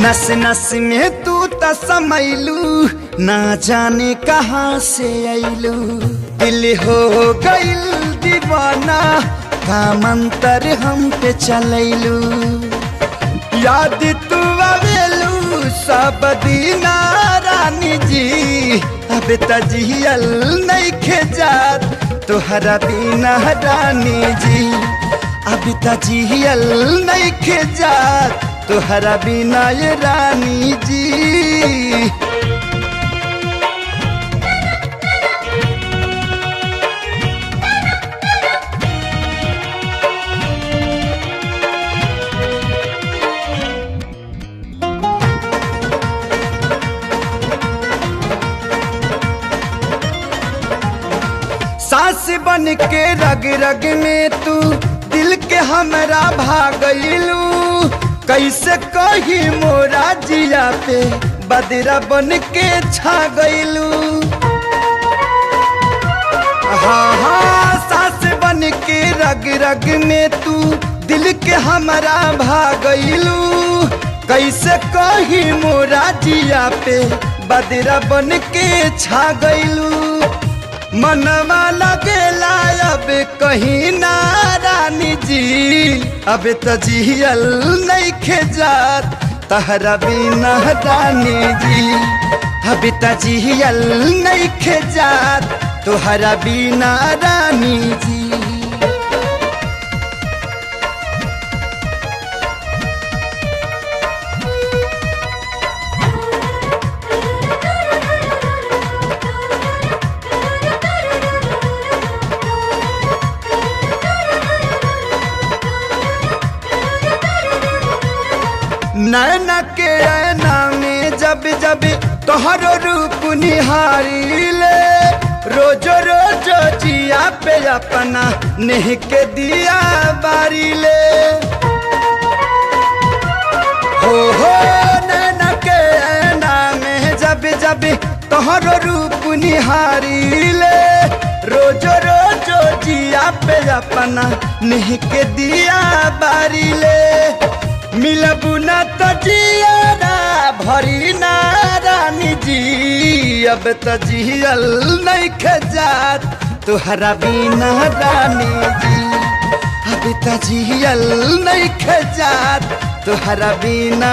नस नस में तू त समैलू, ना जाने कहाँ से अइलू। दिल हो गइल दीवाना, का मंतर हम पे चलैलू। याद तू आवेलू सब दीना रानी जी, अब त जियल नइखे जात तोहरा बिना रानी जी। अब त जियल नइखे जात तोहरा बिना ये रानी जी। सांस बन के रग रग में तू दिल के हमरा भागलू। कैसे कही मोरा जिया पे बदरा बन के छा गइलू। हाँ हाँ सांस बन के रग रग में तू दिल के हमरा भागलू। कैसे कही मोरा जिया पे बदरा बन के छा गइलू। मनवा लगेला अब कहीं ना रानी जी, अब त जियल नइखे जात तहरा बिना रानी जी। अब त जियल नइखे जात तोहरा बिना रानी जी। नैना के ऐना में जब जब तोहरो रूप निहारीले, रोजो रोजो जिया पे अपना नेह के दिया बारीले। हो नैना के ऐना में जब जब तोहरो रूप निहारीले, रोजो रोजो जिया पे अपना नेह के दिया बारीले। मिलबू ना तो जियारा भरी ना रानी जी, अब त जियल नइखे जात तोहरा बिना रानी जी। अब त जियल नइखे जात तोहरा बिना